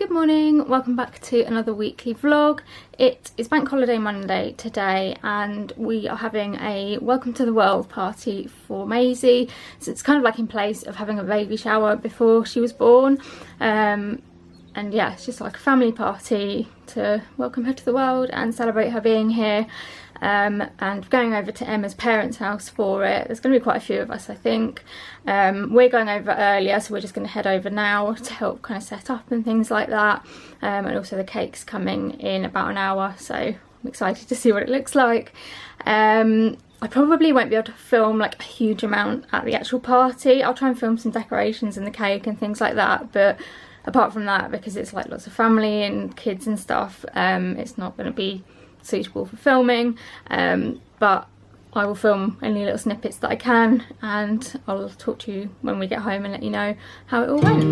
Good morning, welcome back to another weekly vlog. It is Bank Holiday Monday today and we are having a welcome to the world party for Maisie. So it's kind of like in place of having a baby shower before she was born. And yeah, it's just like a family party to welcome her to the world and celebrate her being here. And going over to Emma's parents' house for it. There's going to be quite a few of us, I think. We're going over earlier, so we're just going to head over now to help kind of set up and things like that. And also the cake's coming in about an hour, so I'm excited to see what it looks like. I probably won't be able to film like a huge amount at the actual party. I'll try and film some decorations and the cake and things like that, but apart from that, because it's like lots of family and kids and stuff, it's not going to be suitable for filming, but I will film any little snippets that I can and I'll talk to you when we get home and let you know how it all went.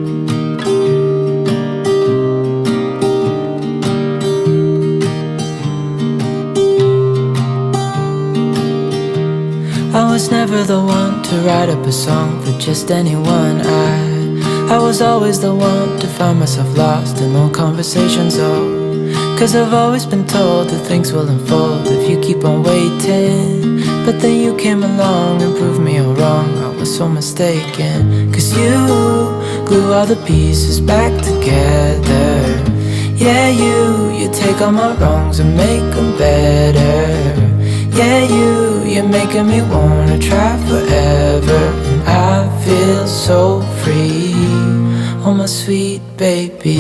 I was never the one to write up a song for just anyone. I was always the one to find myself lost in old conversations. Cause I've always been told that things will unfold if you keep on waiting. But then you came along and proved me all wrong. I was so mistaken. Cause you glue all the pieces back together. Yeah, you take all my wrongs and make them better. Yeah, you're making me wanna try forever. And I feel so free, oh my sweet baby.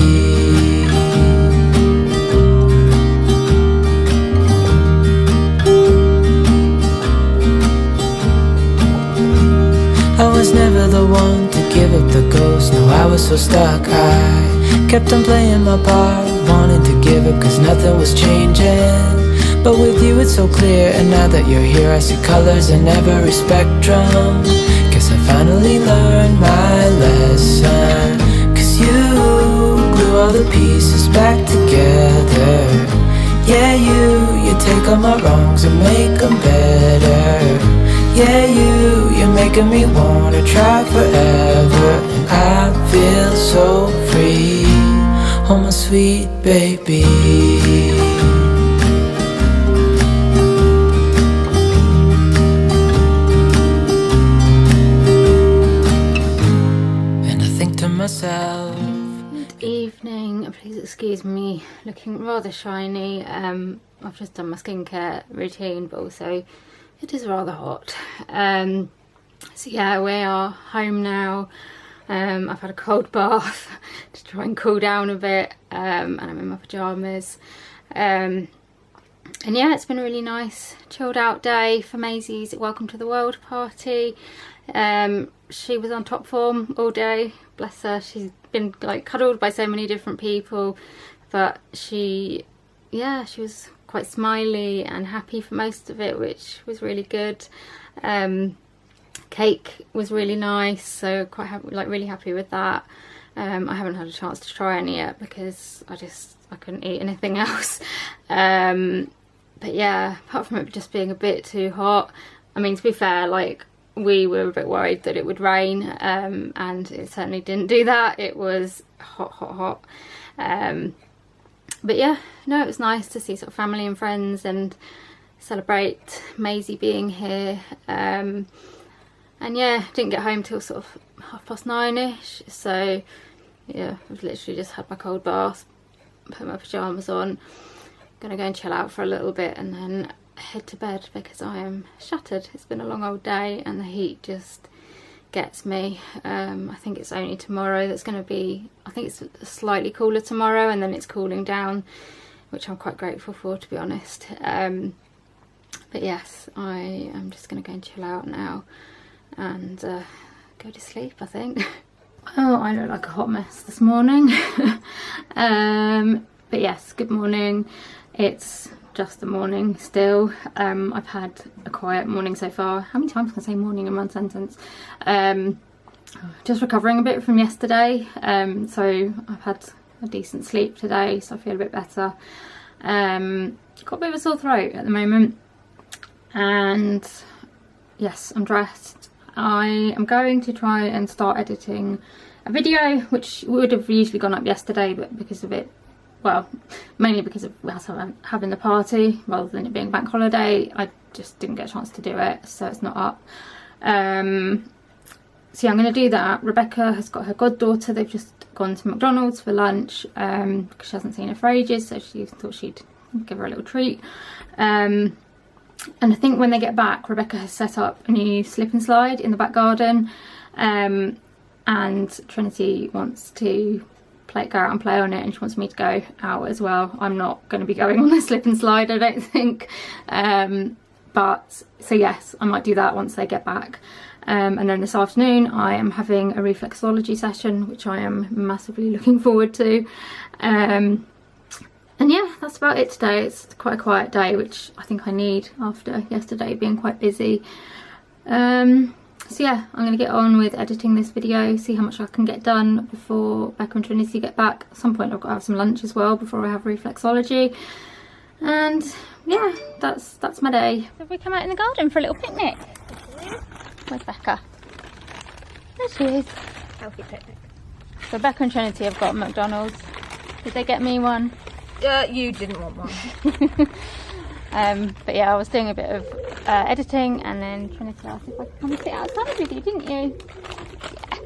I was never the one to give up the ghost. No, I was so stuck. I kept on playing my part, wanting to give up cause nothing was changing. But with you it's so clear, and now that you're here I see colors in every spectrum. Guess I finally learned my lesson. Cause you glue all the pieces back together. Yeah, you take all my wrongs and make them better. Yeah, you're making me wanna try forever. And I feel so free, oh my sweet baby. And I think to myself, good evening, please excuse me looking rather shiny. I've just done my skincare routine, but also it is rather hot. So yeah, we are home now. I've had a cold bath to try and cool down a bit, and I'm in my pyjamas. And yeah, it's been a really nice chilled out day for Maisie's welcome to the world party. She was on top form all day, bless her. She's been like cuddled by so many different people, but she was quite smiley and happy for most of it, which was really good. Cake was really nice, so quite happy, like really happy with that. I haven't had a chance to try any yet because I couldn't eat anything else. But yeah, apart from it just being a bit too hot, I mean, to be fair, like we were a bit worried that it would rain, and it certainly didn't do that. It was hot. But yeah, no, it was nice to see sort of family and friends and celebrate Maisie being here. And yeah, didn't get home till sort of 9:30ish. So yeah, I've literally just had my cold bath, put my pyjamas on, gonna go and chill out for a little bit and then head to bed because I am shattered. It's been a long old day and the heat just gets me. I think it's only tomorrow that's going to be, I think it's slightly cooler tomorrow and then it's cooling down, which I'm quite grateful for, to be honest. But yes, I am just going to go and chill out now and go to sleep, I think. Oh, I look like a hot mess this morning. But yes, good morning. It's just the morning still. I've had a quiet morning so far. How many times can I say morning in one sentence? Just recovering a bit from yesterday, so I've had a decent sleep today, so I feel a bit better. Got a bit of a sore throat at the moment, and yes, I'm dressed. I am going to try and start editing a video which would have usually gone up yesterday, but because of it, well, mainly because of us having the party rather than it being bank holiday, I just didn't get a chance to do it, so it's not up. So yeah, I'm going to do that. Rebecca has got her goddaughter. They've just gone to McDonald's for lunch because she hasn't seen her for ages, so she thought she'd give her a little treat. And I think when they get back, Rebecca has set up a new slip and slide in the back garden, and Trinity wants to go out and play on it, and she wants me to go out as well. I'm not going to be going on the slip and slide, I don't think. But so yes, I might do that once they get back. And then this afternoon I am having a reflexology session, which I am massively looking forward to. And yeah, that's about it today. It's quite a quiet day, which I think I need after yesterday being quite busy. So yeah, I'm going to get on with editing this video, see how much I can get done before Becca and Trinity get back. At some point I've got to have some lunch as well before I have reflexology. And yeah, that's my day. So we come out in the garden for a little picnic. Where's Becca? There she is. Healthy picnic. So Becca and Trinity have got McDonald's. Did they get me one? You didn't want one. But yeah, I was doing a bit of editing, and then Trinity asked if I could come and sit outside with you, didn't you? Yeah.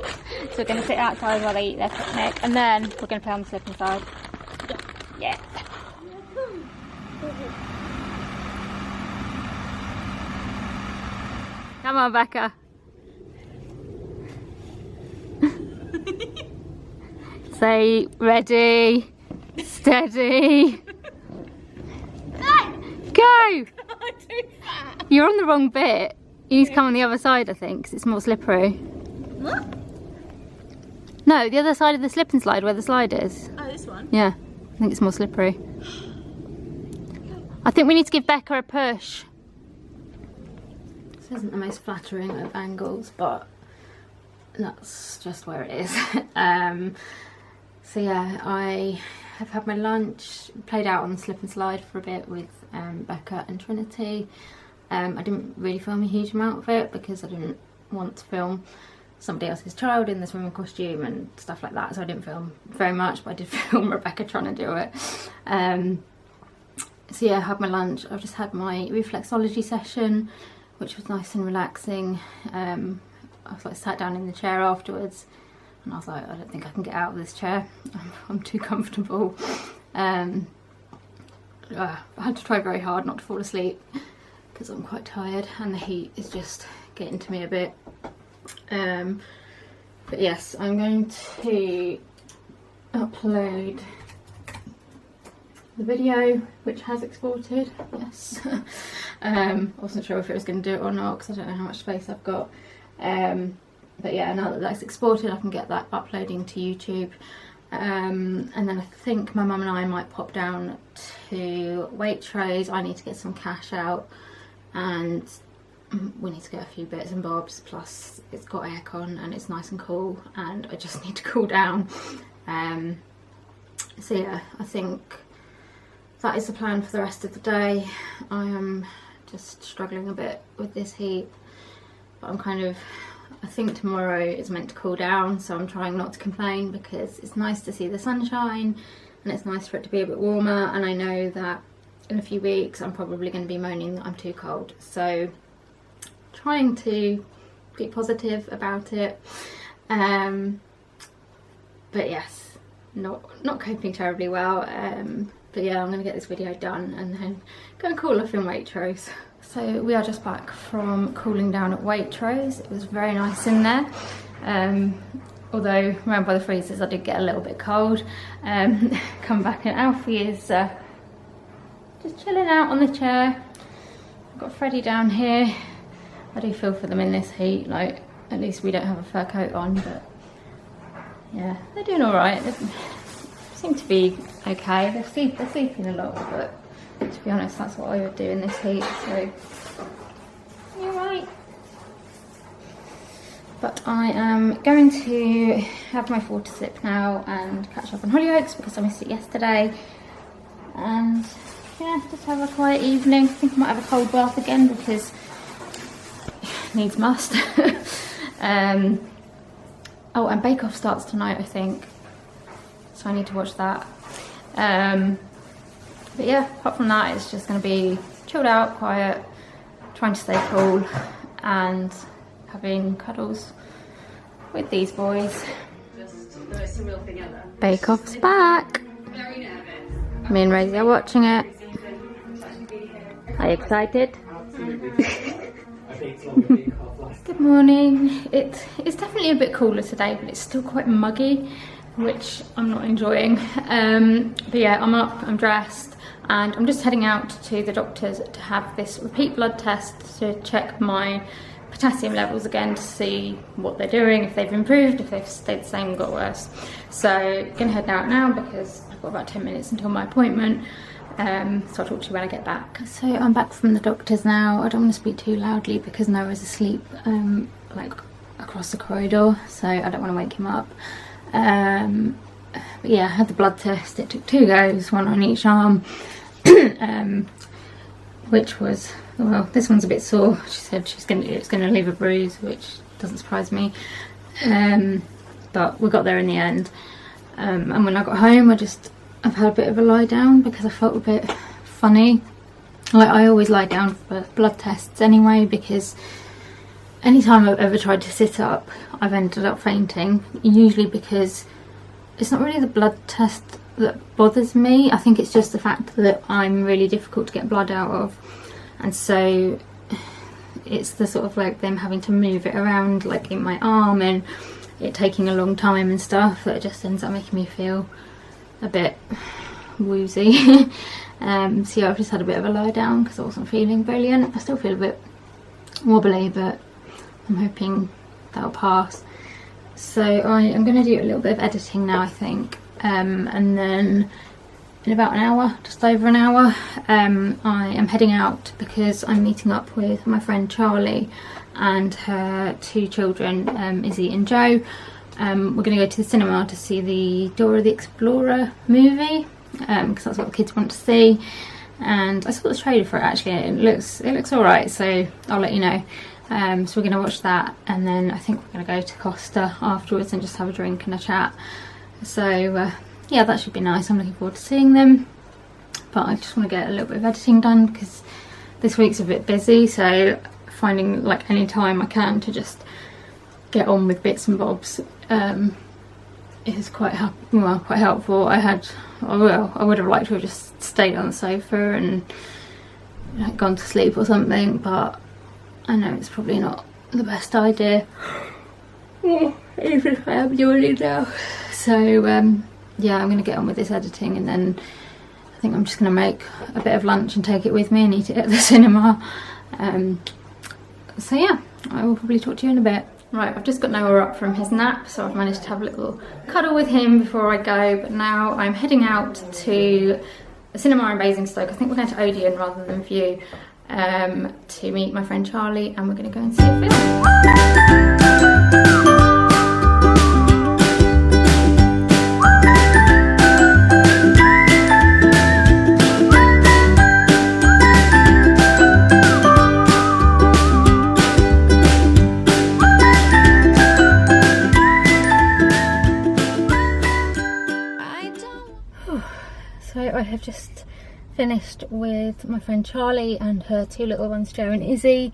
So we're going to sit outside while they eat their picnic, and then we're going to play on the slip and slide. Yeah. Come on, Becca. Say ready, steady. Go! You're on the wrong bit. You need to come on the other side, I think, because it's more slippery. What? No, the other side of the slip and slide where the slide is. Oh, this one? Yeah, I think it's more slippery. I think we need to give Becca a push. This isn't the most flattering of angles, but that's just where it is. So yeah, I have had my lunch, played out on the slip and slide for a bit with Becca and Trinity. I didn't really film a huge amount of it because I didn't want to film somebody else's child in the swimming costume and stuff like that, so I didn't film very much, but I did film Rebecca trying to do it. So yeah, I had my lunch. I've just had my reflexology session, which was nice and relaxing. I was like sat down in the chair afterwards, and I was like, I don't think I can get out of this chair. I'm too comfortable. I had to try very hard not to fall asleep because I'm quite tired and the heat is just getting to me a bit. But yes, I'm going to upload the video, which has exported. Yes. I wasn't sure if it was going to do it or not because I don't know how much space I've got. But yeah, now that that's exported, I can get that uploading to YouTube. And then I think my mum and I might pop down to Waitrose. I need to get some cash out, and we need to get a few bits and bobs, plus it's got aircon and it's nice and cool, and I just need to cool down. So yeah, I think that is the plan for the rest of the day. I am just struggling a bit with this heat, but I think tomorrow is meant to cool down, so I'm trying not to complain because it's nice to see the sunshine and it's nice for it to be a bit warmer, and I know that in a few weeks I'm probably going to be moaning that I'm too cold, so trying to be positive about it. But yes, not coping terribly well. But yeah, I'm going to get this video done and then go and cool off in Waitrose. So we are just back from cooling down at Waitrose. It was very nice in there. Although around by the freezers I did get a little bit cold. Come back and Alfie is just chilling out on the chair. I've got Freddie down here. I do feel for them in this heat, like at least we don't have a fur coat on, but yeah, they're doing alright. They seem to be okay. They're sleeping a lot, but to be honest, that's what I would do in this heat, so you're right. But I am going to have my 4 to sip now and catch up on Hollyoaks because I missed it yesterday. And yeah, just have a quiet evening. I think I might have a cold bath again because needs must. I Oh, and Bake Off starts tonight, I think, so I need to watch that. But yeah, apart from that, it's just going to be chilled out, quiet, trying to stay cool, and having cuddles with these boys. Bake Off's back. Me and Maisie are watching it. Are you excited? Good morning. It's definitely a bit cooler today, but it's still quite muggy, which I'm not enjoying. But yeah, I'm up, I'm dressed, and I'm just heading out to the doctor's to have this repeat blood test to check my potassium levels again, to see what they're doing, if they've improved, if they've stayed the same, got worse. So gonna head out now because I've got about 10 minutes until my appointment. So I'll talk to you when I get back. So I'm back from the doctor's now. I don't want to speak too loudly because Noah's asleep like across the corridor, so I don't want to wake him up. But yeah, I had the blood test. It took 2 goes, 1 on each arm, which was, well, this one's a bit sore. She said it's gonna leave a bruise, which doesn't surprise me. But we got there in the end. And when I got home, I've had a bit of a lie down because I felt a bit funny. Like, I always lie down for blood tests anyway, because anytime I've ever tried to sit up, I've ended up fainting. Usually because it's not really the blood test that bothers me. I think it's just the fact that I'm really difficult to get blood out of. And so it's the sort of like them having to move it around like in my arm and it taking a long time and stuff, that just ends up making me feel a bit woozy. So yeah, I've just had a bit of a lie down because I wasn't feeling brilliant. I still feel a bit wobbly, but I'm hoping that'll pass. So I am going to do a little bit of editing now, I think, and then in about an hour, just over an hour, I am heading out because I'm meeting up with my friend Charlie and her 2 children, Izzy and Joe. We're going to go to the cinema to see the Dora the Explorer movie, because that's what the kids want to see. And I saw the trailer for it actually, and it looks alright, so I'll let you know. So we're going to watch that, and then I think we're going to go to Costa afterwards and just have a drink and a chat. So yeah, that should be nice. I'm looking forward to seeing them, but I just want to get a little bit of editing done because this week's a bit busy, so finding like any time I can to just get on with bits and bobs is quite helpful. I would have liked to have just stayed on the sofa and gone to sleep or something, but I know it's probably not the best idea, even if I am doing it now. So yeah, I'm going to get on with this editing, and then I think I'm just going to make a bit of lunch and take it with me and eat it at the cinema. So yeah, I will probably talk to you in a bit. Right, I've just got Noah up from his nap, so I've managed to have a little cuddle with him before I go, but now I'm heading out to the cinema in Basingstoke. I think we're going to Odeon rather than View, to meet my friend Charlie, and we're going to go and see a film. I have just finished with my friend Charlie and her 2 little ones, Joe and Izzy.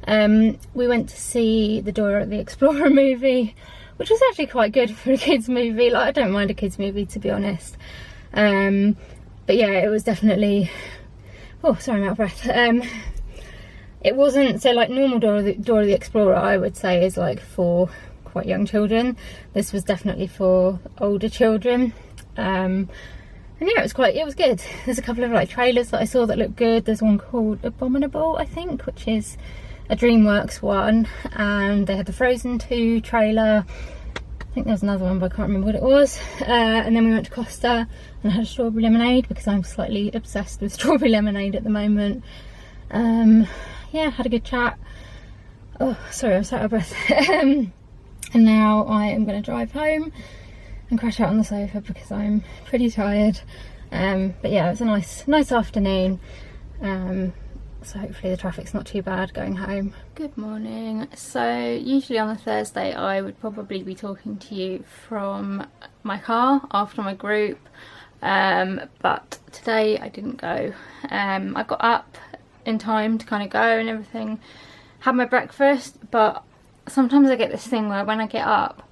We went to see the Dora the Explorer movie, which was actually quite good for a kids movie. Like, I don't mind a kids movie, to be honest. But yeah, it was definitely, oh sorry, I'm out of breath. It wasn't, so like normal Dora the Explorer, I would say, is like for quite young children. This was definitely for older children. And yeah, it was good. There's a couple of like trailers that I saw that looked good. There's one called Abominable, I think, which is a DreamWorks one, and they had the Frozen 2 trailer. I think there was another one, but I can't remember what it was. And then we went to Costa and had a strawberry lemonade because I'm slightly obsessed with strawberry lemonade at the moment. Yeah, had a good chat. Oh, sorry, I'm so out of breath. And now I am going to drive home and crash out on the sofa because I'm pretty tired. But yeah, it was a nice afternoon. so hopefully the traffic's not too bad going home. Good morning. So usually on a Thursday I would probably be talking to you from my car after my group, but today I didn't go. I got up in time to kind of go and everything, had my breakfast, but sometimes I get this thing where when I get up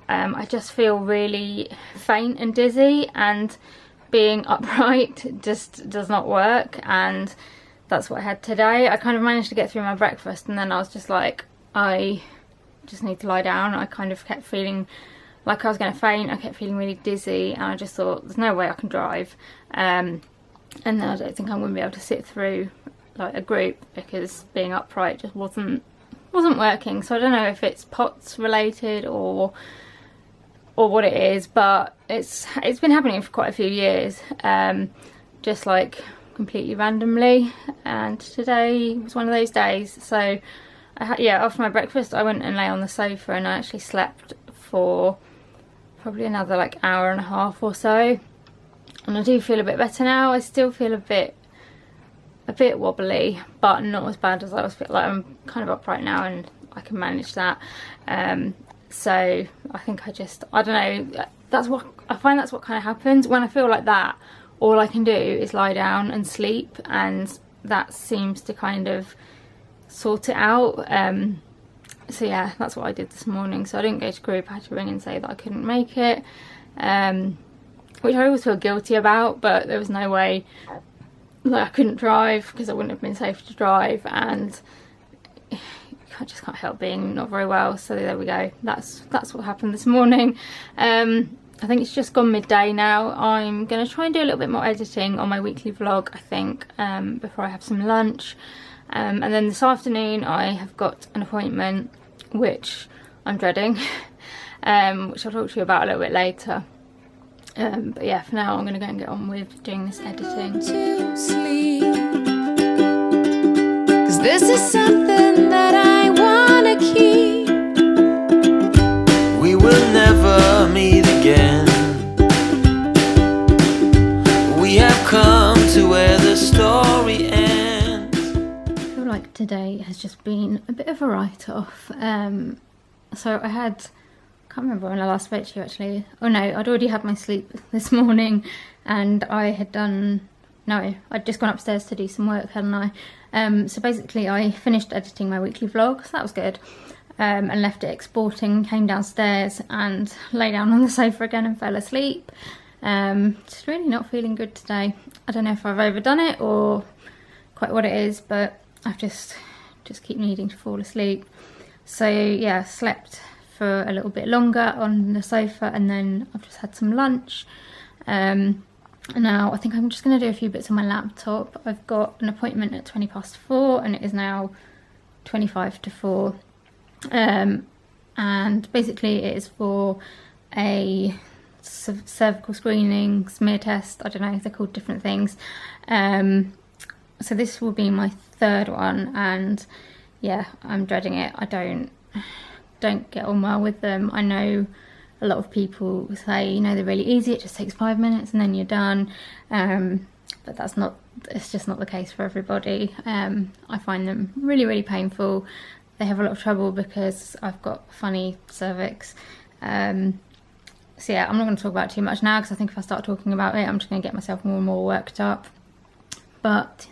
I just feel really faint and dizzy, and being upright just does not work, and that's what I had today. I kind of managed to get through my breakfast, and then I was just like, I just need to lie down. I kind of kept feeling like I was going to faint. I kept feeling really dizzy, and I just thought there's no way I can drive, and then I don't think I'm going to be able to sit through like a group because being upright just wasn't working. So I don't know if it's POTS related or what it is, but it's been happening for quite a few years, just like completely randomly, and today was one of those days. So after my breakfast I went and lay on the sofa, and I actually slept for probably another like hour and a half or so, and I do feel a bit better now. I still feel a bit wobbly, but not as bad as I was. Like, I'm kind of upright now and I can manage that. So I think I don't know, that's what I find, that's what kind of happens when I feel like that. All I can do is lie down and sleep, and that seems to kind of sort it out. So yeah, that's what I did this morning. So I didn't go to group. I had to ring and say that I couldn't make it, which I always feel guilty about, but there was no way. Like, I couldn't drive because it wouldn't have been safe to drive, and I just can't help being not very well. So there we go, that's what happened this morning. I think it's just gone midday now. I'm going to try and do a little bit more editing on my weekly vlog, I think, before I have some lunch. And then this afternoon I have got an appointment, which I'm dreading, which I'll talk to you about a little bit later. But yeah, for now I'm going to go and get on with doing this editing. To sleep, 'cause this is something that I wanna keep. We will never meet again. We have come to where the story ends. I feel like today has just been a bit of a write-off. So I can't remember when I last spoke to you actually. Oh no, I'd already had my sleep this morning, and I'd just gone upstairs to do some work, hadn't I? So basically I finished editing my weekly vlog, so that was good, and left it exporting, came downstairs and lay down on the sofa again and fell asleep. Just really not feeling good today. I don't know if I've overdone it or quite what it is, but I've just keep needing to fall asleep. So yeah, slept for a little bit longer on the sofa, and then I've just had some lunch. Now I think I'm just going to do a few bits on my laptop. I've got an appointment at 4:20 and it is now 4:25. And basically it is for a cervical screening, smear test. I don't know if they're called different things. So this will be my third one, and yeah, I'm dreading it. I don't get on well with them. I know a lot of people say, you know, they're really easy, it just takes 5 minutes and then you're done, but it's just not the case for everybody. I find them really, really painful. They have a lot of trouble because I've got funny cervix. So yeah, I'm not going to talk about it too much now, because I think if I start talking about it I'm just going to get myself more and more worked up. But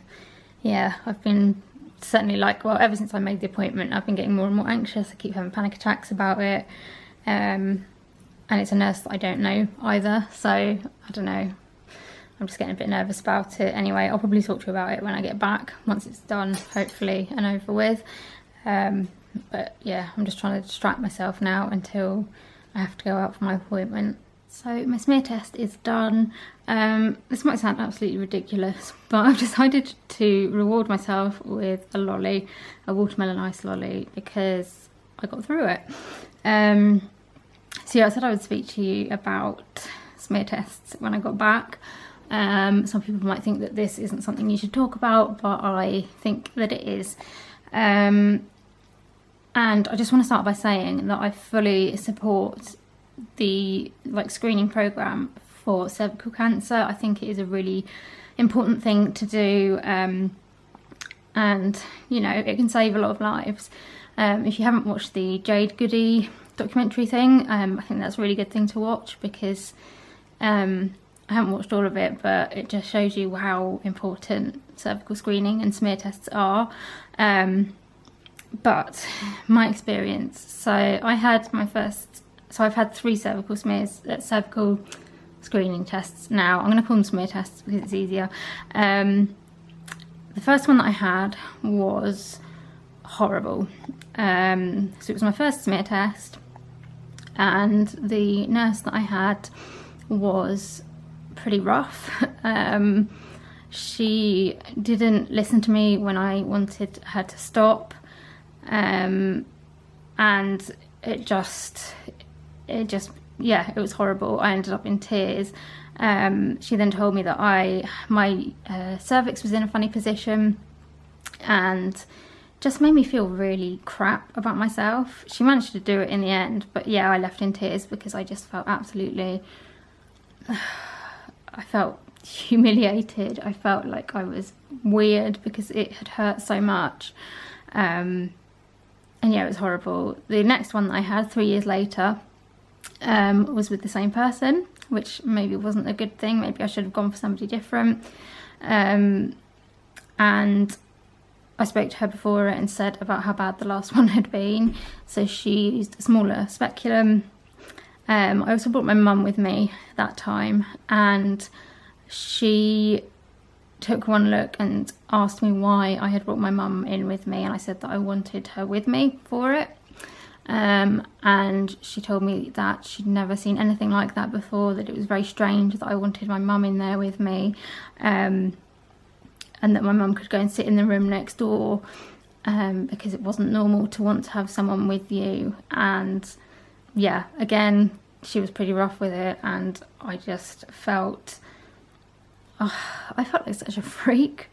yeah, I've been certainly, like, well, ever since I made the appointment I've been getting more and more anxious. I keep having panic attacks about it, and it's a nurse that I don't know either, so I don't know, I'm just getting a bit nervous about it. Anyway, I'll probably talk to you about it when I get back, once it's done hopefully and over with. But yeah, I'm just trying to distract myself now until I have to go out for my appointment. So my smear test is done. This might sound absolutely ridiculous, but I've decided to reward myself with a lolly, a watermelon ice lolly, because I got through it. So yeah, I said I would speak to you about smear tests when I got back. Some people might think that this isn't something you should talk about, but I think that it is. And I just want to start by saying that I fully support the screening program for cervical cancer. I think it is a really important thing to do. and you know, it can save a lot of lives. If you haven't watched the Jade Goody documentary thing, I think that's a really good thing to watch, because I haven't watched all of it, but it just shows you how important cervical screening and smear tests are. But my experience, so I've had 3 cervical cervical screening tests now. I'm going to call them smear tests because it's easier. The first one that I had was horrible. So it was my first smear test, and the nurse that I had was pretty rough. She didn't listen to me when I wanted her to stop, and it was horrible. I ended up in tears. She then told me that my cervix was in a funny position, and just made me feel really crap about myself. She managed to do it in the end, but yeah, I left in tears because I just felt absolutely, I felt humiliated. I felt like I was weird because it had hurt so much. And yeah, it was horrible. The next one that I had 3 years later was with the same person, which maybe wasn't a good thing. Maybe I should have gone for somebody different. And I spoke to her before it and said about how bad the last one had been. So she used a smaller speculum. I also brought my mum with me that time, and she took one look and asked me why I had brought my mum in with me, and I said that I wanted her with me for it. And she told me that she'd never seen anything like that before, that it was very strange that I wanted my mum in there with me, and that my mum could go and sit in the room next door, because it wasn't normal to want to have someone with you. And yeah, again, she was pretty rough with it, and I just felt, I felt like such a freak.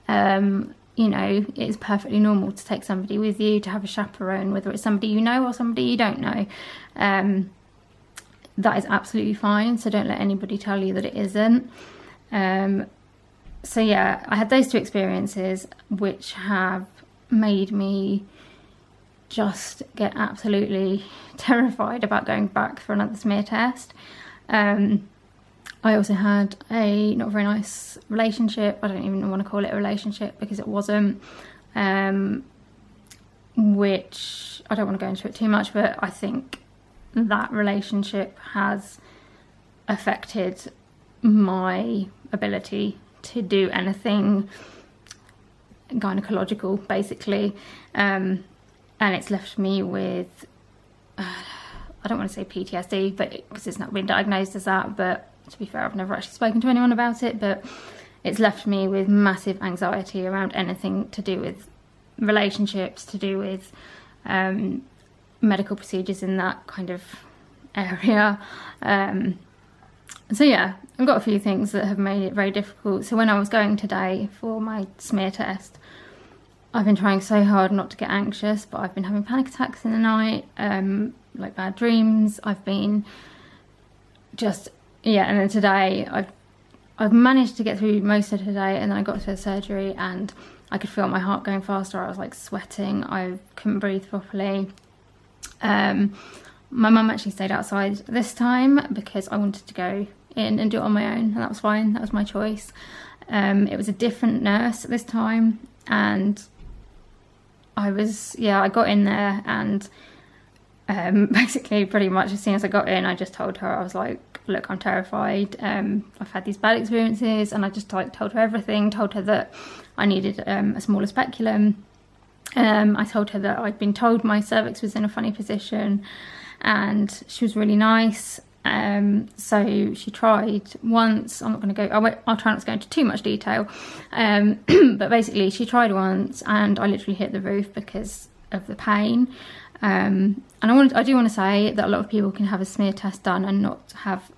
You know, it's perfectly normal to take somebody with you, to have a chaperone, whether it's somebody you know or somebody you don't know. That is absolutely fine, so don't let anybody tell you that it isn't. So yeah, I had those 2 experiences which have made me just get absolutely terrified about going back for another smear test. I also had a not very nice relationship. I don't even want to call it a relationship because it wasn't, which I don't want to go into it too much, but I think that relationship has affected my ability to do anything gynecological, basically, and it's left me with, I don't want to say PTSD, but because it's not been diagnosed as that, but to be fair, I've never actually spoken to anyone about it, but it's left me with massive anxiety around anything to do with relationships, to do with medical procedures in that kind of area. So yeah, I've got a few things that have made it very difficult. So when I was going today for my smear test, I've been trying so hard not to get anxious, but I've been having panic attacks in the night, like bad dreams. I've been just, yeah, and then today I've managed to get through most of today, and then I got to the surgery and I could feel my heart going faster. I was like sweating, I couldn't breathe properly. My mum actually stayed outside this time because I wanted to go in and do it on my own, and that was fine, that was my choice. It was a different nurse at this time, and I got in there, and basically pretty much as soon as I got in, I just told her, I was like, look, I'm terrified, I've had these bad experiences, and I just like told her everything, told her that I needed a smaller speculum. I told her that I'd been told my cervix was in a funny position, and she was really nice. So she tried once. I'm not going to go, I'll try not to go into too much detail, but basically she tried once and I literally hit the roof because of the pain. And I do want to say that a lot of people can have a smear test done and not have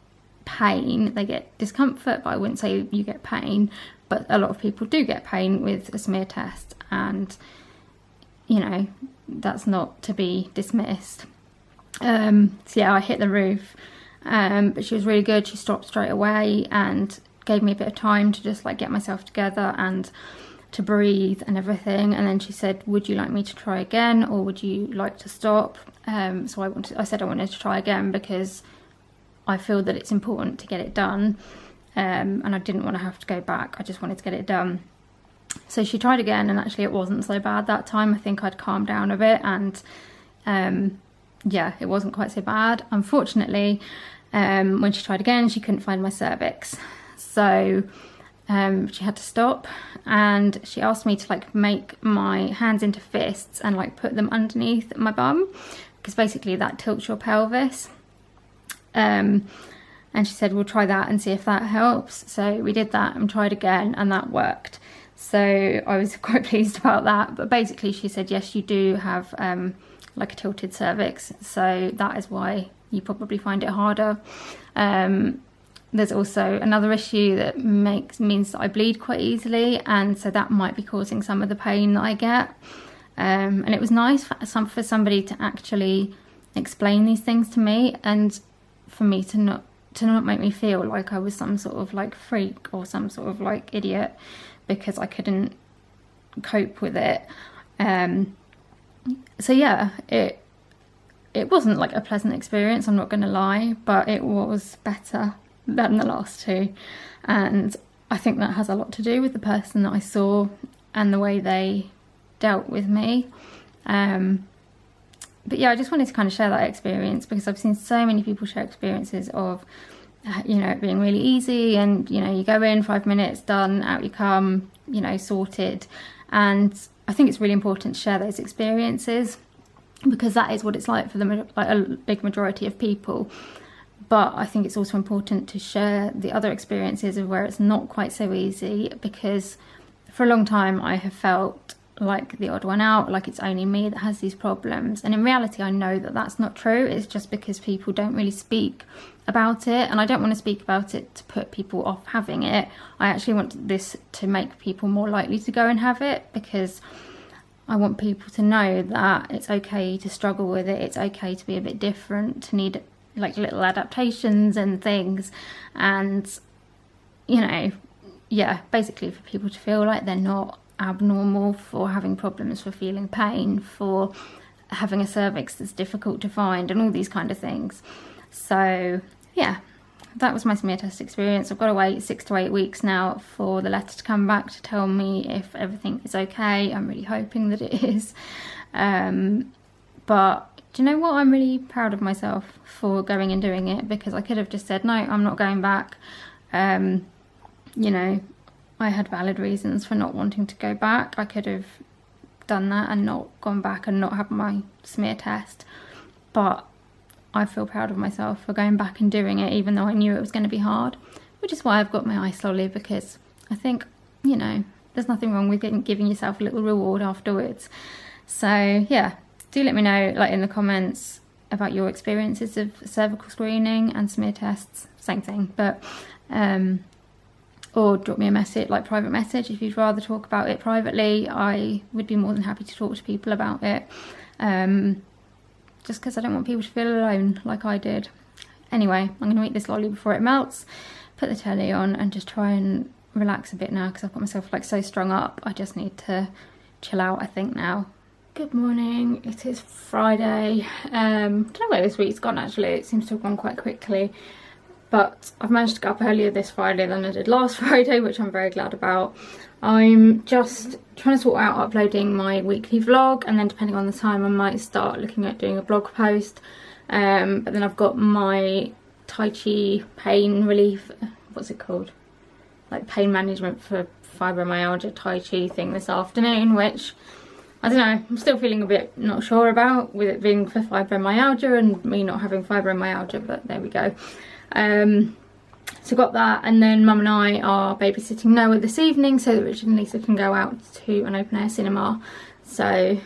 pain. They get discomfort, but I wouldn't say you get pain, but a lot of people do get pain with a smear test, and you know, that's not to be dismissed. So yeah, I hit the roof, but she was really good. She stopped straight away and gave me a bit of time to just like get myself together and to breathe and everything. And then she said, would you like me to try again, or would you like to stop? So I said I wanted to try again because I feel that it's important to get it done, and I didn't want to have to go back. I just wanted to get it done. So she tried again, and actually it wasn't so bad that time. I think I'd calmed down a bit, and yeah, it wasn't quite so bad. Unfortunately, when she tried again, she couldn't find my cervix, so she had to stop, and she asked me to like make my hands into fists and like put them underneath my bum, because basically that tilts your pelvis. And she said, we'll try that and see if that helps. So we did that and tried again, and that worked. So I was quite pleased about that. But basically she said, yes, you do have like a tilted cervix, so that is why you probably find it harder. There's also another issue that means that I bleed quite easily, and so that might be causing some of the pain that I get. And it was nice for somebody to actually explain these things to me, and for me to not make me feel like I was some sort of like freak or some sort of like idiot because I couldn't cope with it. So yeah, it wasn't like a pleasant experience, I'm not gonna lie, but it was better than the last two, and I think that has a lot to do with the person that I saw and the way they dealt with me. But yeah, I just wanted to kind of share that experience, because I've seen so many people share experiences of you know, it being really easy, and you know, you go in 5 minutes, done, out you come, you know, sorted. And I think it's really important to share those experiences, because that is what it's like for like a big majority of people. But I think it's also important to share the other experiences of where it's not quite so easy, because for a long time I have felt like the odd one out, like it's only me that has these problems. And in reality, I know that that's not true. It's just because people don't really speak about it, and I don't want to speak about it to put people off having it. I actually want this to make people more likely to go and have it, because I want people to know that it's okay to struggle with it, it's okay to be a bit different, to need like little adaptations and things, and you know, yeah, basically for people to feel like they're not abnormal for having problems, for feeling pain, for having a cervix that's difficult to find, and all these kind of things. So yeah, that was my smear test experience. I've got to wait 6 to 8 weeks now for the letter to come back to tell me if everything is okay. I'm really hoping that it is. But do you know what? I'm really proud of myself for going and doing it, because I could have just said, no, I'm not going back. You know, I had valid reasons for not wanting to go back. I could have done that and not gone back and not had my smear test. But I feel proud of myself for going back and doing it, even though I knew it was going to be hard, which is why I've got my ice lolly, because I think, you know, there's nothing wrong with giving yourself a little reward afterwards. So yeah, do let me know, like in the comments, about your experiences of cervical screening and smear tests. Same thing, but or drop me a message, like private message, if you'd rather talk about it privately. I would be more than happy to talk to people about it, just because I don't want people to feel alone like I did. Anyway, I'm going to eat this lolly before it melts, put the telly on, and just try and relax a bit now, because I've got myself like so strung up. I just need to chill out, I think, now. Good morning, it is Friday. I don't know where this week's gone actually, it seems to have gone quite quickly. But I've managed to get up earlier this Friday than I did last Friday, which I'm very glad about. I'm just trying to sort out uploading my weekly vlog, and then depending on the time I might start looking at doing a blog post. But then I've got my Tai Chi pain relief, what's it called? Like pain management for fibromyalgia Tai Chi thing this afternoon, which I don't know, I'm still feeling a bit not sure about, with it being for fibromyalgia and me not having fibromyalgia, but there we go. So got that, and then Mum and I are babysitting Noah this evening so that Richard and Lisa can go out to an open air cinema. So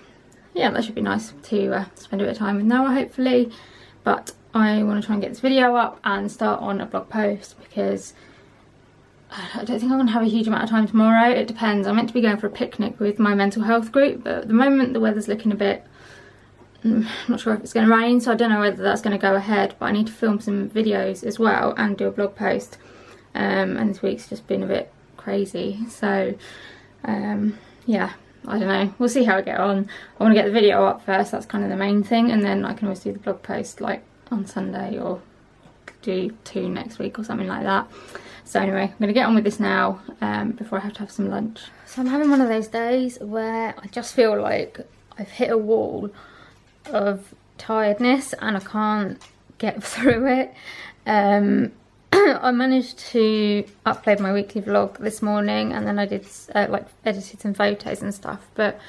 yeah, that should be nice to spend a bit of time with Noah, hopefully. But I want to try and get this video up and start on a blog post, because I don't think I'm going to have a huge amount of time tomorrow. It depends. I'm meant to be going for a picnic with my mental health group, but at the moment the weather's looking a bit, I'm not sure if it's going to rain, so I don't know whether that's going to go ahead. But I need to film some videos as well and do a blog post, and this week's just been a bit crazy, so Yeah, I don't know, we'll see how I get on. I want to get the video up first, that's kind of the main thing, and then I can always do the blog post like on Sunday, or do 2 next week or something like that. So anyway, I'm going to get on with this now before I have to have some lunch. So I'm having one of those days where I just feel like I've hit a wall of tiredness and I can't get through it. I managed to upload my weekly vlog this morning, and then I did like edited some photos and stuff, but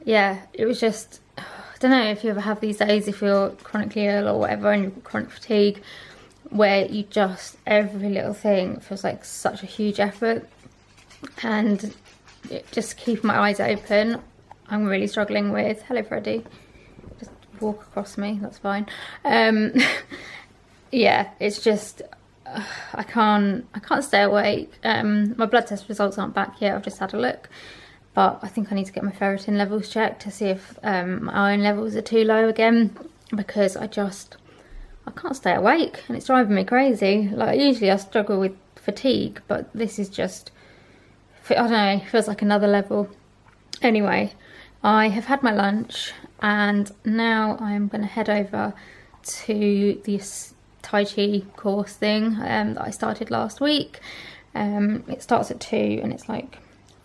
yeah, it was just, I don't know if you ever have these days if you're chronically ill or whatever and you've got chronic fatigue, where you just, every little thing feels like such a huge effort, and just keeping my eyes open I'm really struggling with. Hello Freddie, just walk across me, that's fine. Yeah, it's just I can't stay awake. My blood test results aren't back yet, I've just had a look, but I think I need to get my ferritin levels checked to see if my iron levels are too low again, because I can't stay awake and it's driving me crazy. Like usually I struggle with fatigue, but this is just, I don't know, it feels like another level. Anyway, I have had my lunch and now I'm going to head over to this Tai Chi course thing that I started last week. It starts at 2 and it's like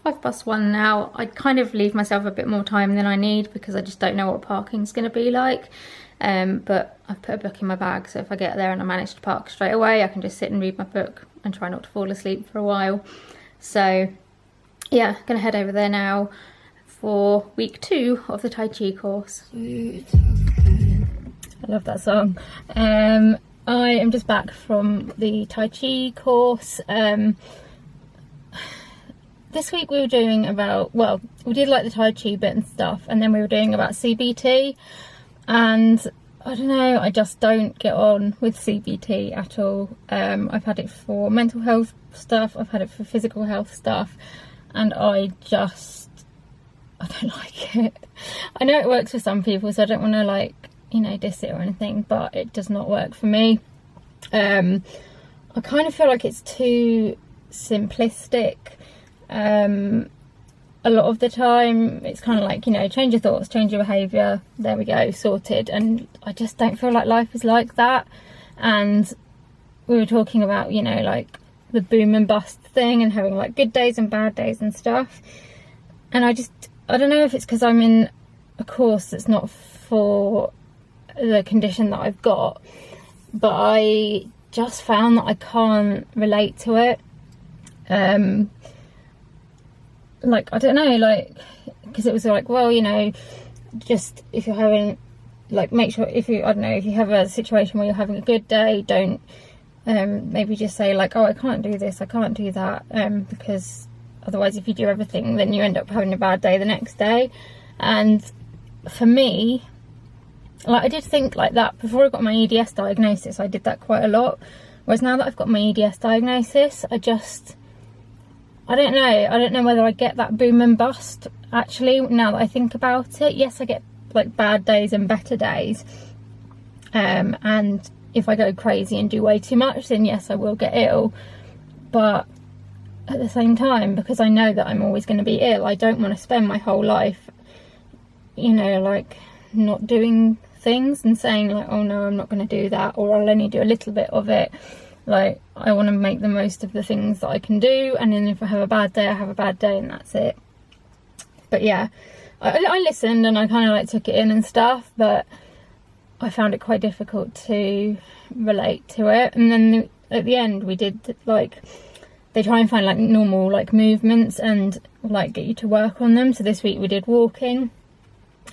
1:05 now. I kind of leave myself a bit more time than I need because I just don't know what parking's going to be like. But I've put a book in my bag, so if I get there and I manage to park straight away, I can just sit and read my book and try not to fall asleep for a while. So yeah, gonna head over there now for week 2 of the Tai Chi course. I love that song. I am just back from the Tai Chi course. This week we were doing about, well, we did like the Tai Chi bit and stuff, and then we were doing about CBT, and I don't know, I just don't get on with CBT at all. I've had it for mental health stuff, I've had it for physical health stuff, and I don't like it. I know it works for some people, so I don't want to like, you know, diss it or anything, but it does not work for me. I kind of feel like it's too simplistic. A lot of the time it's kind of like, you know, change your thoughts, change your behaviour, there we go, sorted. And I just don't feel like life is like that. And we were talking about, you know, like the boom and bust thing and having like good days and bad days and stuff. And I don't know if it's because I'm in a course that's not for the condition that I've got, but I just found that I can't relate to it. Like, I don't know, like, because it was like, well, you know, just if you're having, like, make sure, if you, I don't know, if you have a situation where you're having a good day, don't maybe just say like, oh, I can't do this, I can't do that, because otherwise if you do everything, then you end up having a bad day the next day. And for me, like, I did think like that before I got my EDS diagnosis. I did that quite a lot, whereas now that I've got my EDS diagnosis, I don't know whether I get that boom and bust, actually, now that I think about it. Yes, I get like bad days and better days, and if I go crazy and do way too much, then yes, I will get ill. But at the same time, because I know that I'm always going to be ill, I don't want to spend my whole life, you know, like not doing things and saying like, oh no, I'm not going to do that, or I'll only do a little bit of it. Like, I want to make the most of the things that I can do, and then if I have a bad day, I have a bad day, and that's it. But yeah, I listened and I kind of like took it in and stuff, but I found it quite difficult to relate to it. And then at the end we did like, they try and find like normal like movements and like get you to work on them. So this week we did walking,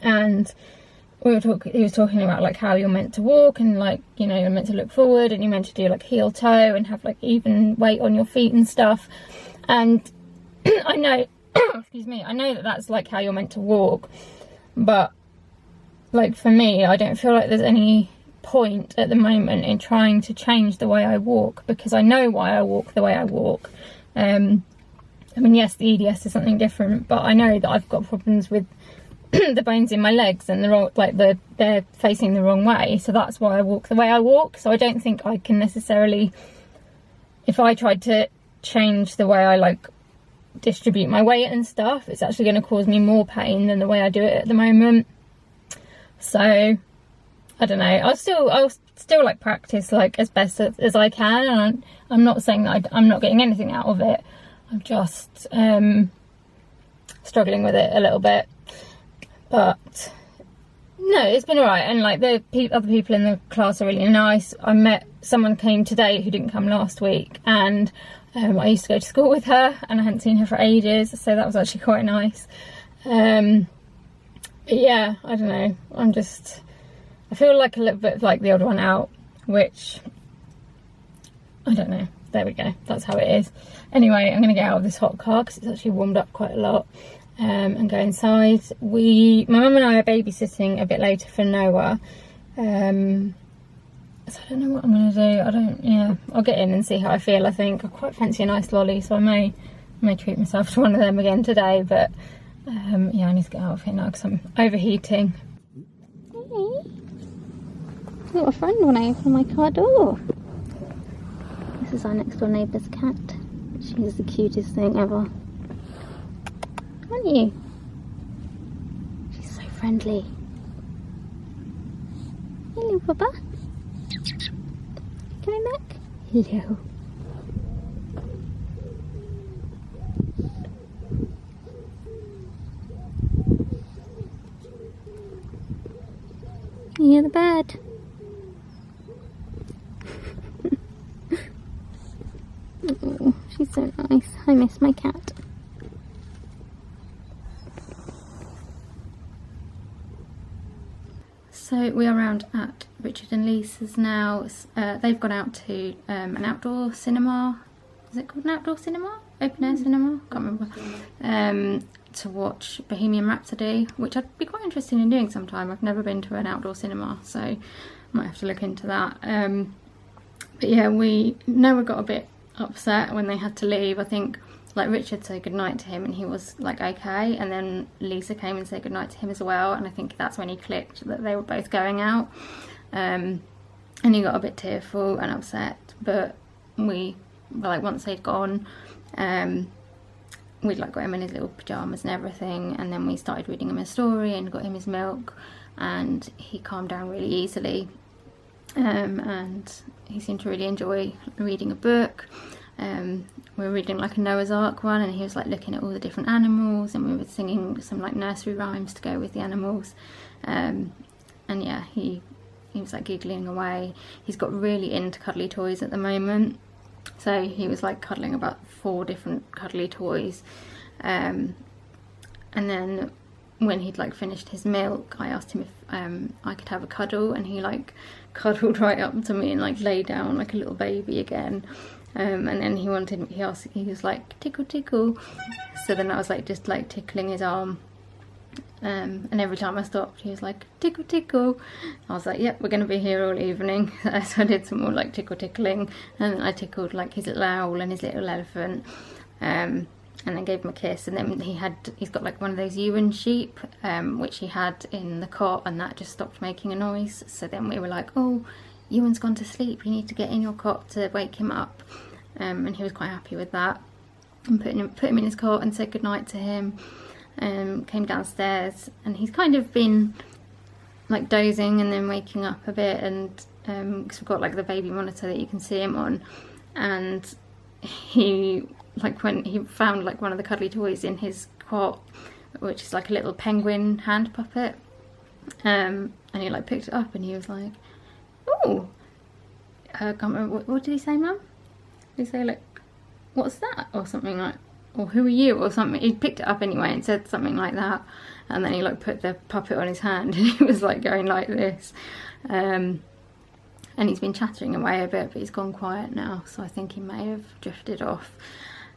and he was talking about like how you're meant to walk, and like, you know, you're meant to look forward and you're meant to do like heel toe and have like even weight on your feet and stuff. And I know excuse me, I know that that's like how you're meant to walk, but like for me, I don't feel like there's any point at the moment in trying to change the way I walk, because I know why I walk the way I walk. I mean, yes, the EDS is something different, but I know that I've got problems with the bones in my legs, and they're facing the wrong way, so that's why I walk the way I walk. So I don't think I can necessarily, if I tried to change the way I like distribute my weight and stuff, it's actually going to cause me more pain than the way I do it at the moment. So I don't know, I'll still like practice like as best as I can, and I'm not saying that I'm not getting anything out of it. I'm just struggling with it a little bit, but no, it's been alright. And like the other people in the class are really nice. I met someone came today who didn't come last week, and I used to go to school with her, and I hadn't seen her for ages, so that was actually quite nice. But yeah, I don't know, I feel like a little bit like the odd one out, which I don't know. There we go, that's how it is. Anyway, I'm going to get out of this hot car because it's actually warmed up quite a lot, and go inside. My mum and I are babysitting a bit later for Noah, so I don't know what I'm going to do. I'll get in and see how I feel. I think I quite fancy a nice lolly, so I may treat myself to one of them again today, but yeah, I need to get out of here now because I'm overheating. Hey, I've got a friend when I open my car door. This is our next door neighbour's cat. She's the cutest thing ever. Aren't you? She's so friendly. Hello, Papa. Coming back? Hello. You hear the bird? Oh, she's so nice. I miss my cat. So we are around at Richard and Lisa's now. They've gone out to an outdoor cinema. Is it called an outdoor cinema? Open air cinema? Can't remember. To watch Bohemian Rhapsody, which I'd be quite interested in doing sometime. I've never been to an outdoor cinema, so I might have to look into that. But yeah, Noah got a bit upset when they had to leave. I think like Richard said goodnight to him and he was like okay, and then Lisa came and said goodnight to him as well, and I think that's when he clicked that they were both going out, and he got a bit tearful and upset. But once they'd gone, we'd like got him in his little pyjamas and everything, and then we started reading him a story and got him his milk, and he calmed down really easily, and he seemed to really enjoy reading a book. We were reading like a Noah's Ark one, and he was like looking at all the different animals, and we were singing some like nursery rhymes to go with the animals, and yeah, he was like giggling away. He's got really into cuddly toys at the moment, so he was like cuddling about 4 different cuddly toys, and then when he'd like finished his milk, I asked him if I could have a cuddle, and he like cuddled right up to me and like lay down like a little baby again. And then he was like tickle tickle, so then I was like just like tickling his arm, and every time I stopped he was like tickle tickle. I was like, yep, we're gonna be here all evening. So I did some more like tickling, and then I tickled like his little owl and his little elephant, and then gave him a kiss. And then he's got like one of those Ewan sheep, which he had in the cot, and that just stopped making a noise. So then we were like, oh, Ewan's gone to sleep, you need to get in your cot to wake him up, and he was quite happy with that, and put him in his cot and said goodnight to him. Came downstairs, and he's kind of been like dozing and then waking up a bit, and because we've got like the baby monitor that you can see him on, and he like when he found like one of the cuddly toys in his cot, which is like a little penguin hand puppet, and he like picked it up and he was like, oh, I can't remember, what did he say, Mum? Did he say like, what's that, or something like, or who are you, or something? He picked it up anyway and said something like that, and then he like put the puppet on his hand and he was like going like this, and he's been chattering away a bit, but he's gone quiet now, so I think he may have drifted off.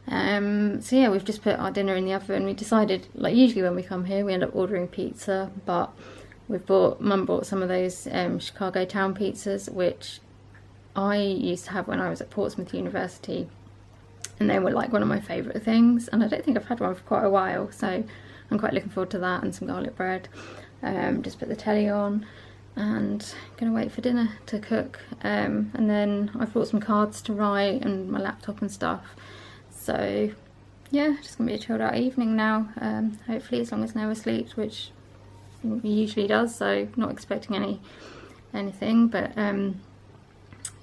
So yeah, we've just put our dinner in the oven. We decided, like usually when we come here we end up ordering pizza, but Mum bought some of those Chicago town pizzas, which I used to have when I was at Portsmouth University, and they were like one of my favourite things, and I don't think I've had one for quite a while, so I'm quite looking forward to that, and some garlic bread. Just put the telly on and gonna wait for dinner to cook, and then I've brought some cards to write and my laptop and stuff, so yeah, just gonna be a chilled out evening now. Hopefully, as long as Noah sleeps, which he usually does, so not expecting anything, but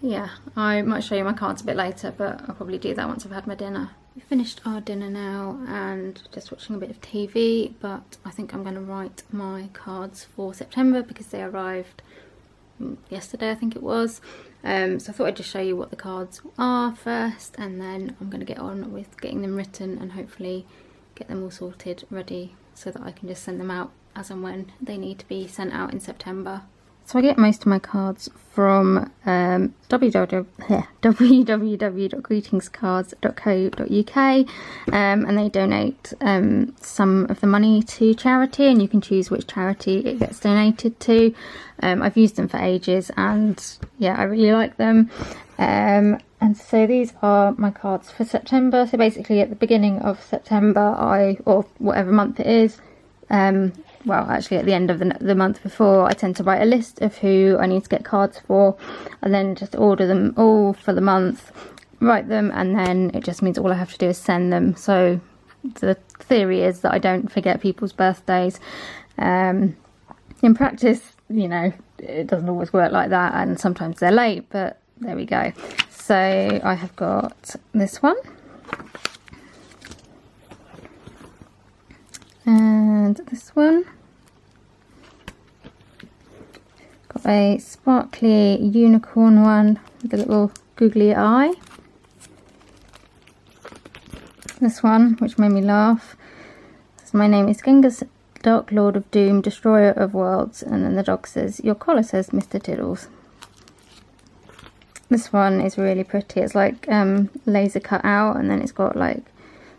yeah, I might show you my cards a bit later, but I'll probably do that once I've had my dinner. We finished our dinner now and just watching a bit of TV, but I think I'm going to write my cards for September because they arrived yesterday, I think it was. So I thought I'd just show you what the cards are first, and then I'm going to get on with getting them written and hopefully get them all sorted ready so that I can just send them out as and when they need to be sent out in September. So I get most of my cards from www.greetingscards.co.uk, and they donate some of the money to charity, and you can choose which charity it gets donated to. I've used them for ages, and yeah, I really like them. And so these are my cards for September. So basically at the beginning of September, or whatever month it is, well, actually at the end of the month before, I tend to write a list of who I need to get cards for, and then just order them all for the month, write them, and then it just means all I have to do is send them. So the theory is that I don't forget people's birthdays. In practice, you know, it doesn't always work like that, and sometimes they're late, but there we go. So I have got this one. And this one. Got a sparkly unicorn one with a little googly eye. This one, which made me laugh, says, "My name is Genghis, Dark Lord of Doom, Destroyer of Worlds," and then the dog says, "Your collar says Mr. Tiddles." This one is really pretty. It's like laser cut out, and then it's got like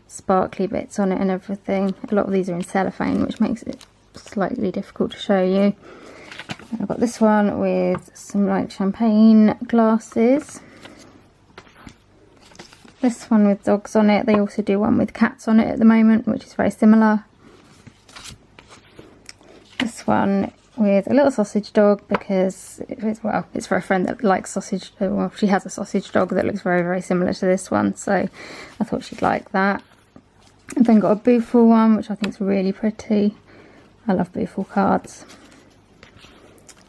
sparkly bits on it and everything. A lot of these are in cellophane, which makes it slightly difficult to show you. And I've got this one with some like champagne glasses. This one with dogs on it. They also do one with cats on it at the moment, which is very similar. This one with a little sausage dog because it's for a friend that likes sausage. Well, she has a sausage dog that looks very, very similar to this one, so I thought she'd like that. I've then got a Booffle one, which I think is really pretty. I love Booffle cards.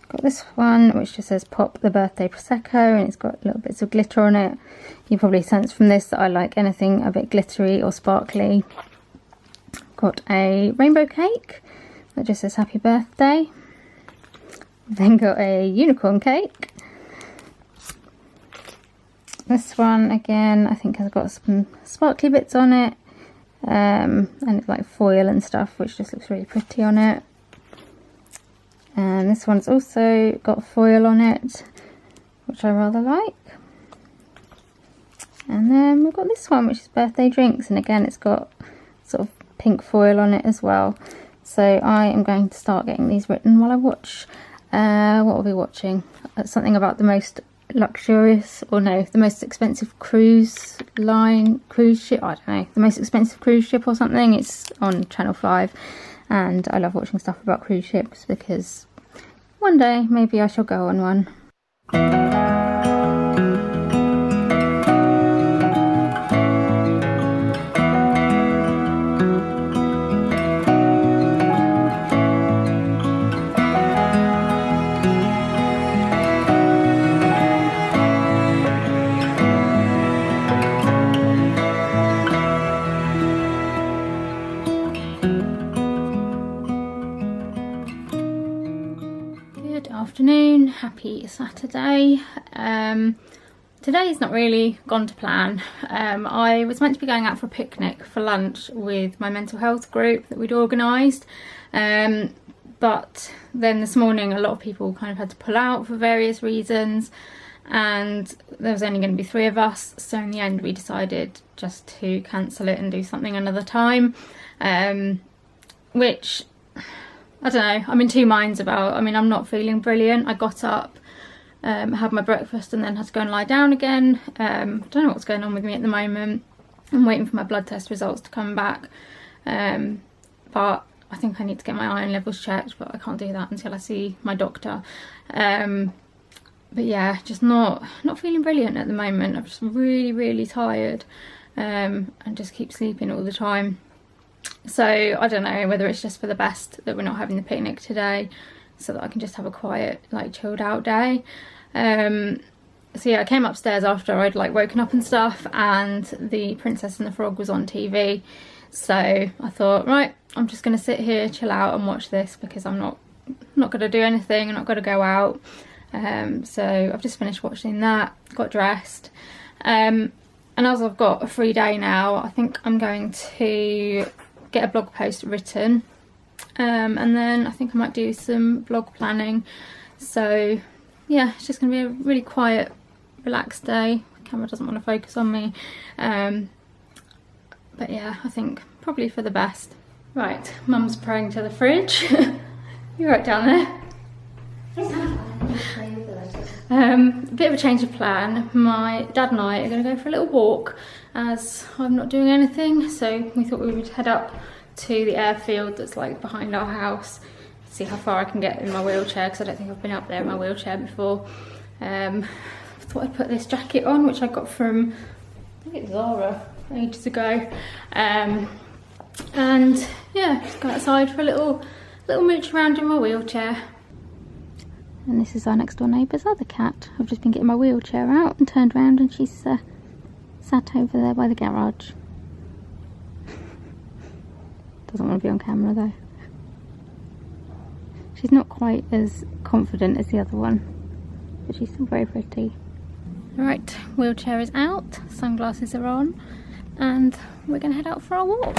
Got this one, which just says "Pop the Birthday Prosecco," and it's got little bits of glitter on it. You probably sense from this that I like anything a bit glittery or sparkly. Got a rainbow cake that just says "Happy Birthday." Then got a unicorn cake. This one again, I think has got some sparkly bits on it, and it's like foil and stuff, which just looks really pretty on it. And this one's also got foil on it, which I rather like. And then we've got this one, which is birthday drinks, and again it's got sort of pink foil on it as well. So I am going to start getting these written while I watch. What are we watching? Something about the most luxurious, or no, the most expensive cruise ship, I don't know, the most expensive cruise ship or something. It's on Channel 5, and I love watching stuff about cruise ships because one day maybe I shall go on one. Afternoon, happy Saturday. Today's not really gone to plan. I was meant to be going out for a picnic for lunch with my mental health group that we'd organised, but then this morning a lot of people kind of had to pull out for various reasons, and there was only going to be 3 of us, so in the end we decided just to cancel it and do something another time, which I don't know, I'm in two minds about. I mean, I'm not feeling brilliant. I got up, had my breakfast, and then had to go and lie down again. I don't know what's going on with me at the moment. I'm waiting for my blood test results to come back, but I think I need to get my iron levels checked, but I can't do that until I see my doctor. But yeah, just not feeling brilliant at the moment. I'm just really, really tired. and just keep sleeping all the time. So I don't know whether it's just for the best that we're not having the picnic today, so that I can just have a quiet, like, chilled out day. So yeah, I came upstairs after I'd like woken up and stuff, and the Princess and the Frog was on TV. So I thought, right, I'm just going to sit here, chill out and watch this, because I'm not going to do anything, I'm not going to go out. So I've just finished watching that, got dressed. And as I've got a free day now, I think I'm going to get a blog post written. And then I think I might do some blog planning. So yeah, it's just going to be a really quiet, relaxed day. The camera doesn't want to focus on me. But yeah, I think probably for the best. Right, Mum's praying to the fridge. You're right down there. A bit of a change of plan. My dad and I are going to go for a little walk, as I'm not doing anything, so we thought we would head up to the airfield that's like behind our house, see how far I can get in my wheelchair, because I don't think I've been up there in my wheelchair before. I thought I'd put this jacket on, which I got from, I think it's Zara, ages ago. And yeah, just go outside for a little mooch around in my wheelchair. And this is our next door neighbour's other cat. I've just been getting my wheelchair out and turned around, and she's sat over there by the garage. Doesn't want to be on camera though. She's not quite as confident as the other one, but she's still very pretty. Right, wheelchair is out, sunglasses are on, and we're going to head out for our walk.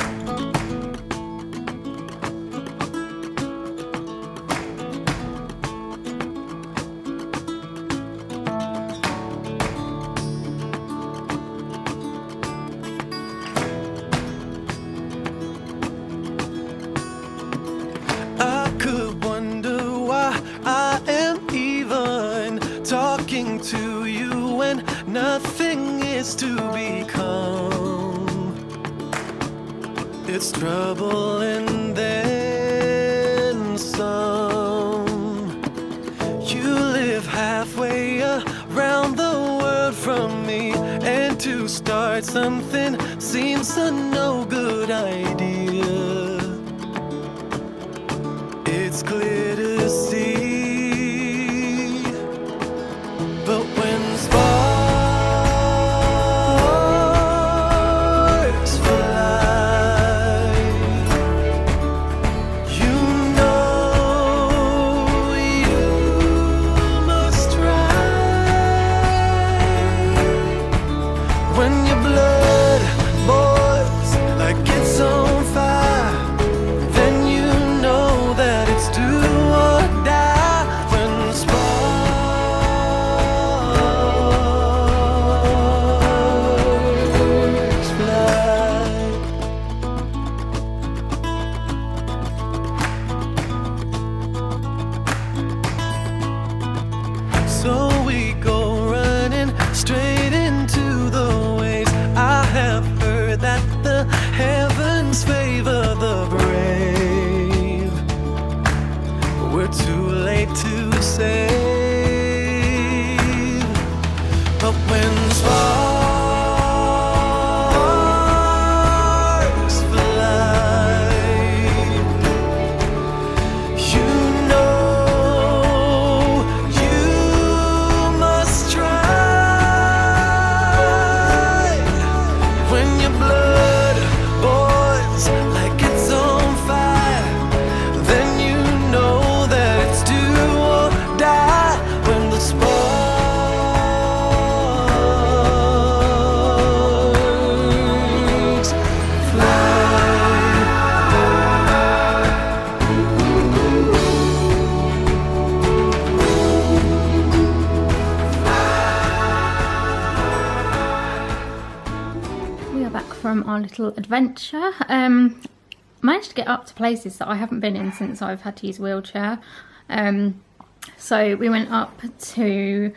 To you when nothing is to become. It's trouble and then some. You live halfway around the world from me, and to start something seems a no good idea. It's clear to see. But when sparks fly, you know you must try. When your blood boils like it's on fire, then you know that it's do or die. When so we go running straight into the waves. I have heard that the heavens favor the brave. We're too late to save. But when sparks fly, you know you must try. When your blood boils like it's on fire, then you know that it's do or die. When the sparks We are back from our little adventure. Managed to get up to places that I haven't been in since I've had to use a wheelchair. So we went up to,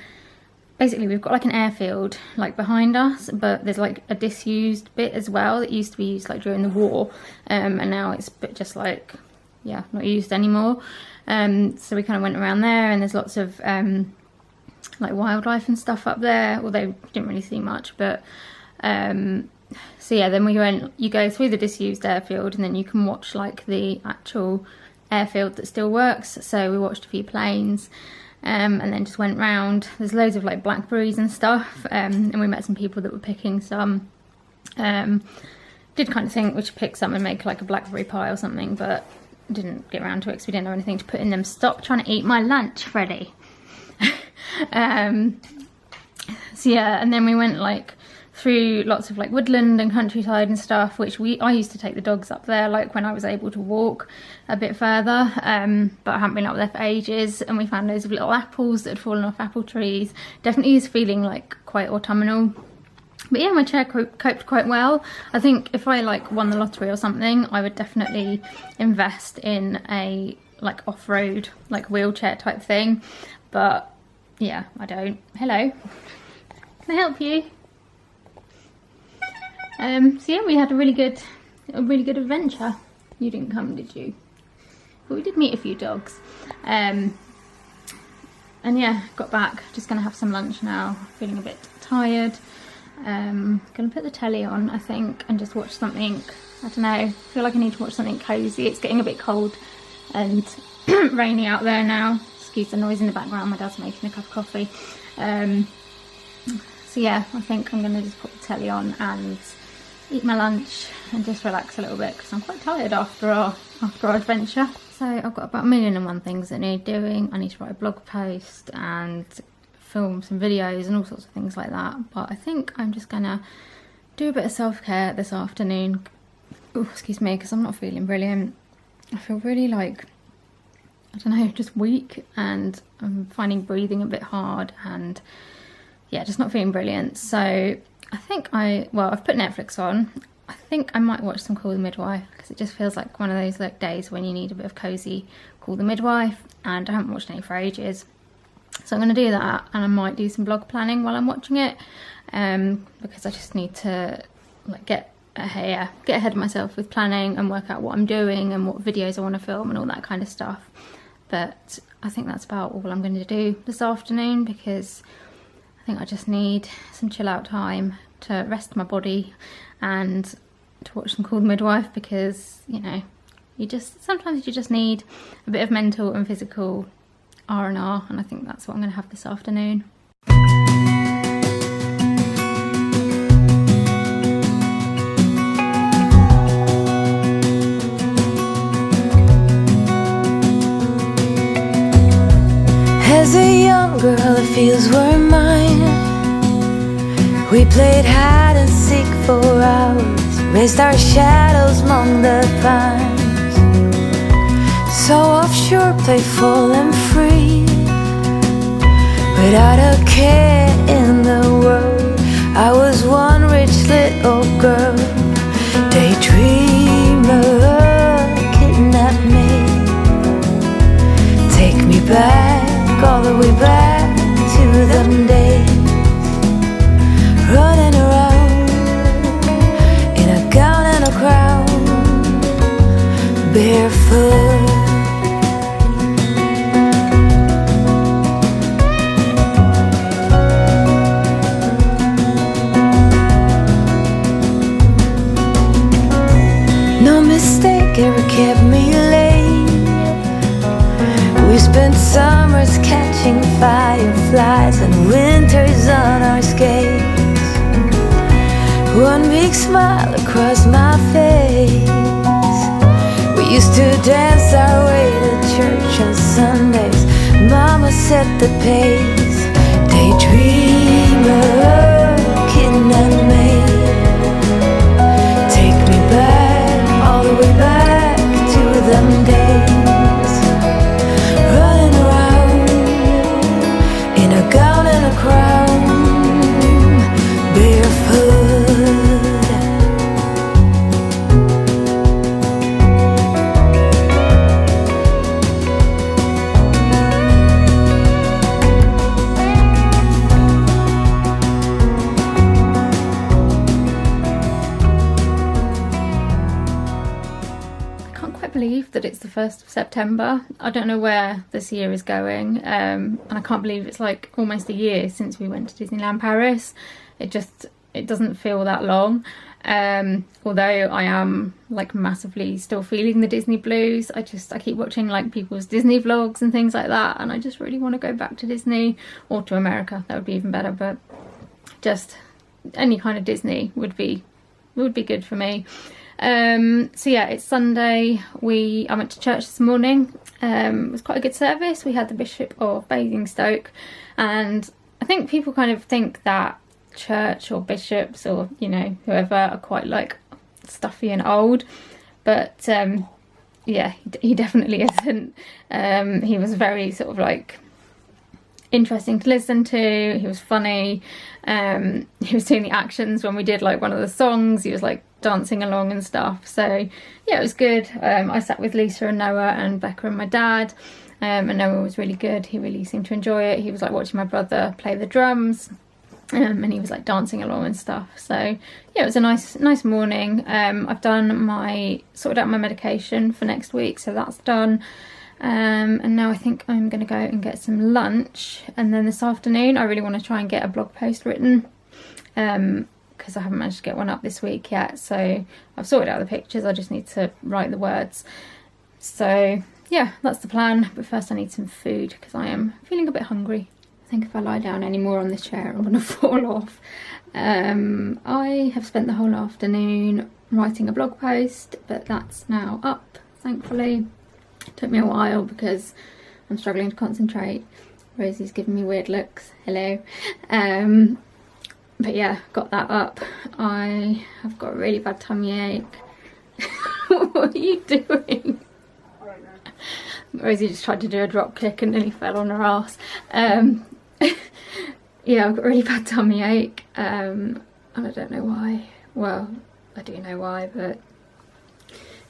basically we've got like an airfield like behind us, but there's like a disused bit as well that used to be used like during the war, and now it's just like, yeah, not used anymore. So we kind of went around there, and there's lots of like wildlife and stuff up there, although didn't really see much, but So yeah, then you go through the disused airfield, and then you can watch like the actual airfield that still works. So we watched a few planes, and then just went round. There's loads of like blackberries and stuff, and we met some people that were picking some. Did kind of think we should pick some and make like a blackberry pie or something, but didn't get around to it because we didn't have anything to put in them. Stop trying to eat my lunch, Freddie. So yeah, and then we went like through lots of like woodland and countryside and stuff, which I used to take the dogs up there like when I was able to walk a bit further, but I haven't been up there for ages. And we found loads of little apples that had fallen off apple trees. Definitely is feeling like quite autumnal. But yeah, my chair coped quite well. I think if I like won the lottery or something, I would definitely invest in a like off-road like wheelchair type thing. But yeah, I don't. Hello, can I help you? So yeah, we had a really good adventure. You didn't come, did you? But we did meet a few dogs. And yeah, got back. Just gonna have some lunch now. Feeling a bit tired. Gonna put the telly on, I think, and just watch something. I don't know. I feel like I need to watch something cozy. It's getting a bit cold and rainy out there now. Excuse the noise in the background. My dad's making a cup of coffee. So yeah, I think I'm gonna just put the telly on and eat my lunch and just relax a little bit because I'm quite tired after our adventure. So I've got about 1,000,001 things that need doing. I need to write a blog post and film some videos and all sorts of things like that. But I think I'm just gonna do a bit of self-care this afternoon. Oh, excuse me, because I'm not feeling brilliant. I feel really like, I don't know, just weak, and I'm finding breathing a bit hard, and yeah, just not feeling brilliant. So I think I've put Netflix on. I think I might watch some Call the Midwife because it just feels like one of those like days when you need a bit of cozy Call the Midwife, and I haven't watched any for ages. So I'm going to do that, and I might do some blog planning while I'm watching it, because I just need to like get ahead of myself with planning and work out what I'm doing and what videos I want to film and all that kind of stuff. But I think that's about all I'm going to do this afternoon, because I think I just need some chill out time to rest my body and to watch some Call the Midwife, because you know, sometimes you just need a bit of mental and physical R&R, and I think that's what I'm going to have this afternoon. As a young girl, the fields were mine. We played hide and seek for hours, raised our shadows among the pines. So offshore, playful and free, without a care in the world. I was one rich little girl, daydreamer, kidnap me, take me back, all the way back to them days, running around in a gown and a crown, barefoot. Ever kept me late. We spent summers catching fireflies and winters on our skates. One big smile across my face. We used to dance our way to church on Sundays. Mama set the pace. Daydreamer, kidnap me, take me back, all the way back to them days, running around in a gown and a crown, barefoot. Believe that it's the 1st of September. I don't know where this year is going, and I can't believe it's like almost a year since we went to Disneyland Paris. It doesn't feel that long. Although I am like massively still feeling the Disney blues. I keep watching like people's Disney vlogs and things like that, and I just really want to go back to Disney, or to America. That would be even better, but just any kind of Disney would be good for me. So yeah, it's Sunday. I went to church this morning. It was quite a good service. We had the Bishop of Basingstoke, and I think people kind of think that church or bishops or, you know, whoever are quite like stuffy and old, but yeah, he definitely isn't. He was very sort of like interesting to listen to. He was funny. He was doing the actions when we did like one of the songs. He was like dancing along and stuff, so yeah, it was good. I sat with Lisa and Noah and Becca and my dad, and Noah was really good. He really seemed to enjoy it. He was like watching my brother play the drums, and he was like dancing along and stuff. So yeah, it was a nice morning. I've sorted out my medication for next week, so that's done. And now I think I'm gonna go and get some lunch, and then this afternoon I really want to try and get a blog post written, because I haven't managed to get one up this week yet. So I've sorted out the pictures, I just need to write the words. So yeah, that's the plan. But first I need some food because I am feeling a bit hungry. I think if I lie down any more on this chair I'm gonna fall off. I have spent the whole afternoon writing a blog post, but that's now up, thankfully. It took me a while because I'm struggling to concentrate. Rosie's giving me weird looks. Hello. But yeah, got that up. I have got a really bad tummy ache. What are you doing? Rosie just tried to do a drop kick and nearly fell on her ass. Yeah, I've got a really bad tummy ache, and I don't know why. Well, I do know why, but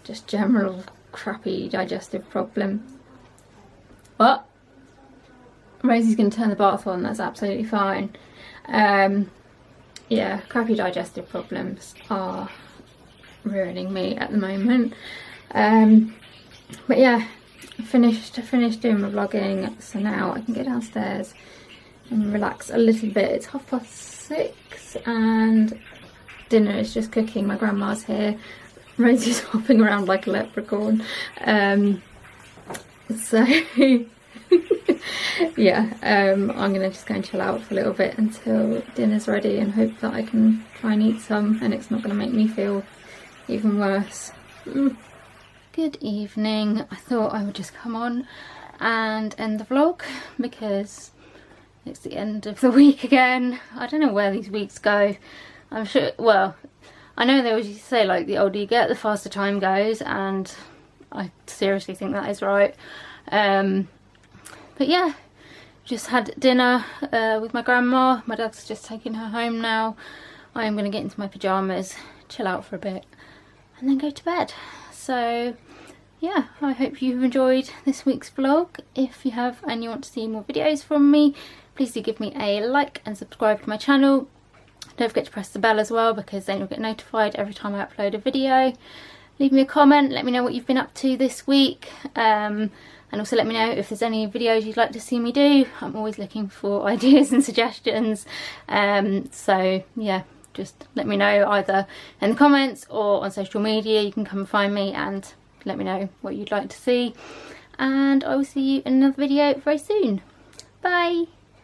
just general crappy digestive problem. What? Rosie's going to turn the bath on, that's absolutely fine. Yeah, crappy digestive problems are ruining me at the moment. But yeah, finished doing my vlogging, so now I can get downstairs and relax a little bit. It's 6:30 and dinner is just cooking. My grandma's here. Rosie's hopping around like a leprechaun. So yeah, I'm gonna just go and chill out for a little bit until dinner's ready and hope that I can try and eat some and it's not gonna make me feel even worse. Good evening. I thought I would just come on and end the vlog because it's the end of the week again. I don't know where these weeks go. I'm sure, well, I know they always used to say like the older you get the faster time goes, and I seriously think that is right. But yeah, just had dinner with my grandma. My dad's just taking her home now. I am going to get into my pyjamas, chill out for a bit and then go to bed. So yeah, I hope you've enjoyed this week's vlog. If you have and you want to see more videos from me, please do give me a like and subscribe to my channel. Don't forget to press the bell as well, because then you'll get notified every time I upload a video. Leave me a comment, let me know what you've been up to this week, and also let me know if there's any videos you'd like to see me do. I'm always looking for ideas and suggestions, so yeah, just let me know either in the comments or on social media. You can come and find me and let me know what you'd like to see, and I will see you in another video very soon. Bye!